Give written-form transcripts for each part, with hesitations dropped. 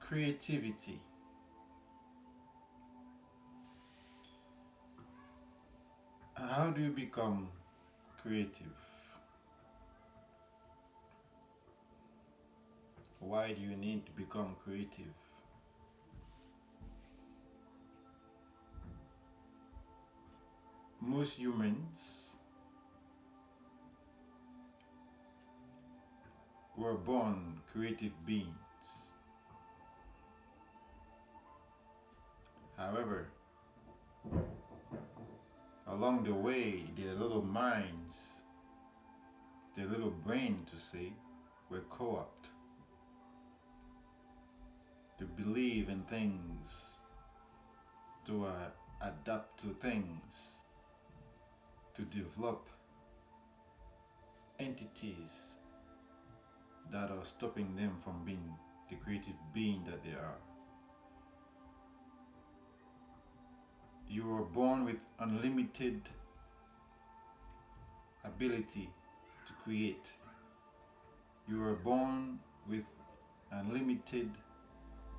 Creativity. How do you become creative? Why do you need to become creative? Most humans were born creative beings. However, along the way, their little minds, their little brain to say, were co-opted to believe in things, to adapt to things, to develop entities that are stopping them from being the creative being that they are. You are born with unlimited ability to create. You are born with unlimited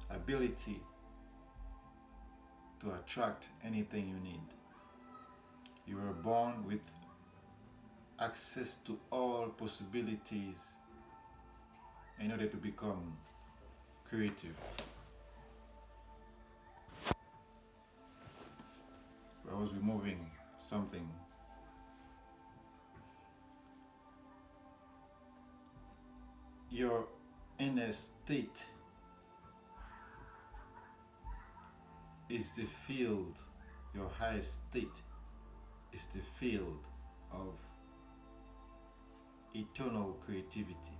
ability to attract anything you need. You are born with access to all possibilities in order to become creative. I was removing something. Your inner state is the field, your highest state is the field of eternal creativity.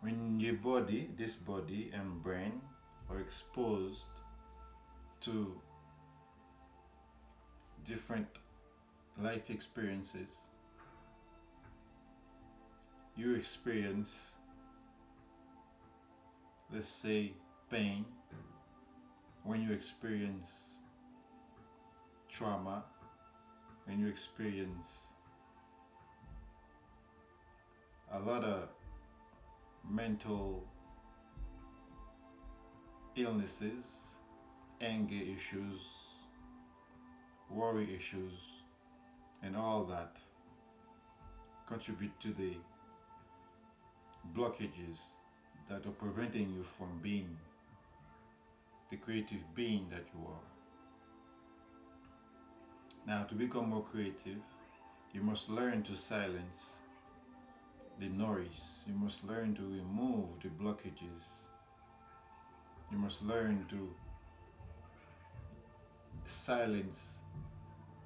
When your body, this body and brain are exposed to different life experiences, you experience, let's say, pain. When you experience trauma, when you experience a lot of mental illnesses, anger issues, worry issues, and all that contribute to the blockages that are preventing you from being the creative being that you are. Now, to become more creative, you must learn to silence the noise. You must learn to remove the blockages. You must learn to silence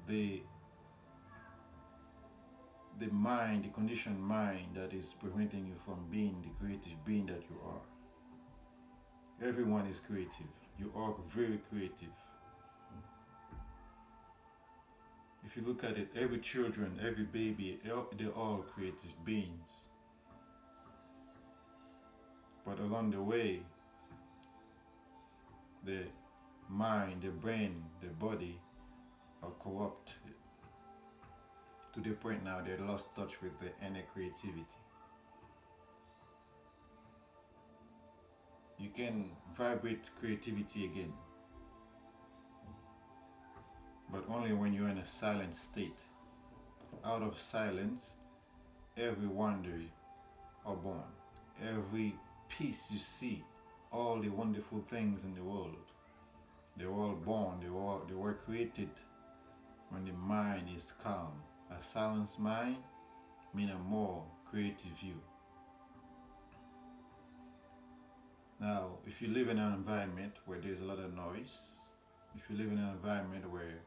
the mind, the conditioned mind that is preventing you from being the creative being that you are. Everyone is creative. You are very creative. If you look at it, every children, every baby, they're all creative beings. But along the way, the mind, the brain, the body are corrupt to the point now they lost touch with the inner creativity. You can vibrate creativity again, but only when you're in a silent state. Out of silence, every wonder are born. Every piece you see, all the wonderful things in the world, they're all born, they were created when the mind is calm. A silenced mind means a more creative you. Now, if you live in an environment where there's a lot of noise, if you live in an environment where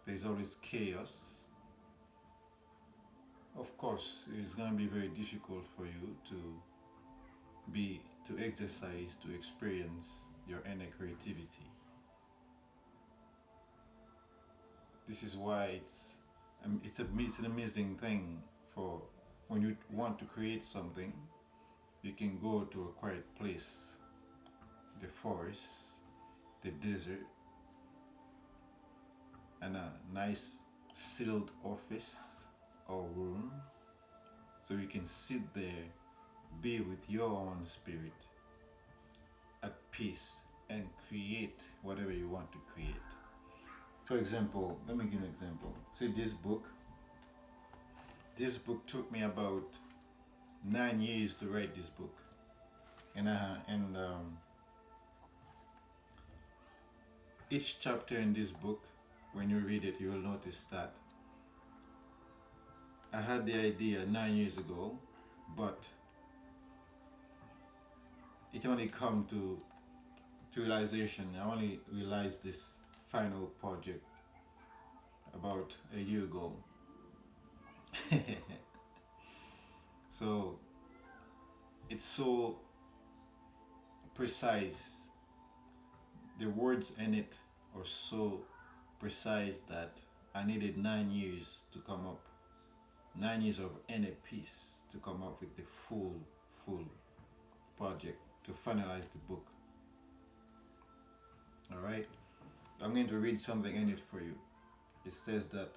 there's always chaos, of course, it's going to be very difficult for you to exercise, to experience your inner creativity. This is why it's an amazing thing for when you want to create something. You can go to a quiet place, the forest, the desert, and a nice sealed office or room, so you can sit there be with your own spirit at peace and create whatever you want to create. For example, let me give you an example. See this book? This book took me about 9 years to write this book. And each chapter in this book, when you read it, you will notice that I had the idea 9 years ago, but it only come to realization. I only realized this final project about a year ago. So it's so precise. The words in it are so precise that I needed 9 years to come up, 9 years of inner peace to come up with the full project to finalize the book. Alright? I'm going to read something in it for you. It says that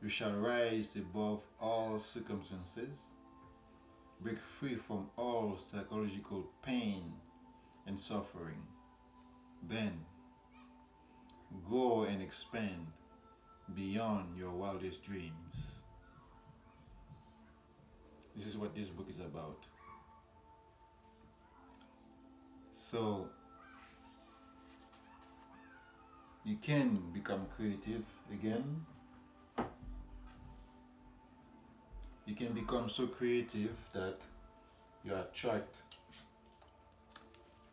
you shall rise above all circumstances, break free from all psychological pain and suffering. Then go and expand beyond your wildest dreams. This is what this book is about. So you can become creative again. You can become so creative that you attract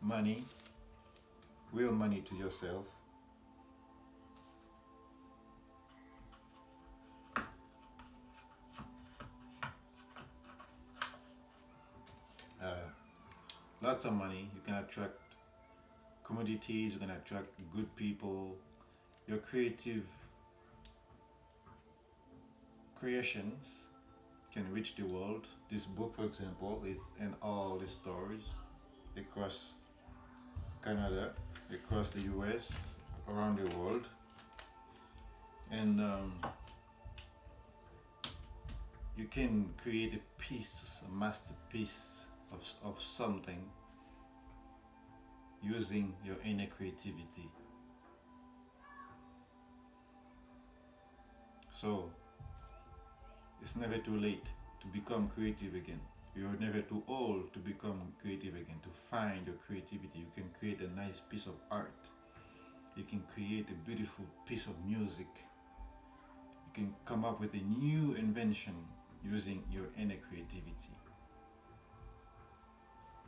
money, real money to yourself. Lots of money. You can attract commodities, you can attract good people. Your creative creations can reach the world. This book, for example, is in all the stores across Canada, across the US, around the world. And you can create a piece, a masterpiece of something using your inner creativity. So it's never too late to become creative again. You're never too old to become creative again, to find your creativity. You can create a nice piece of art. You can create a beautiful piece of music. You can come up with a new invention using your inner creativity.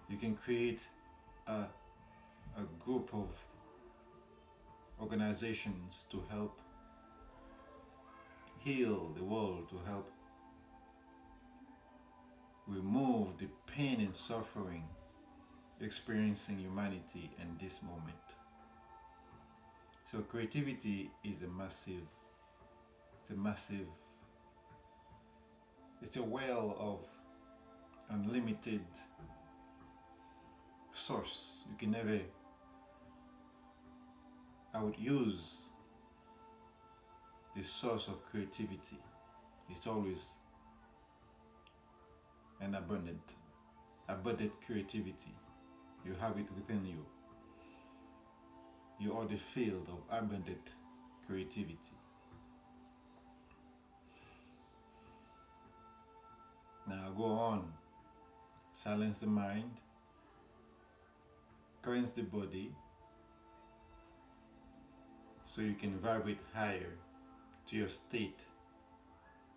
You can create a group of organizations to help heal the world, to help remove the pain and suffering experiencing humanity in this moment. So creativity is it's a well of unlimited source. You can never outuse the source of creativity. It's always an abundant creativity. You have it within you. You are the field of abundant creativity. Now go on. Silence the mind. Cleanse the body. So you can vibrate higher to your state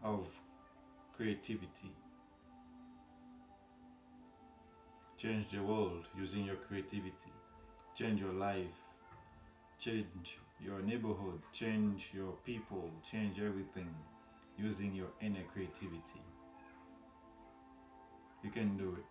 of creativity. Change the world using your creativity. Change your life. Change your neighborhood. Change your people. Change everything using your inner creativity. You can do it.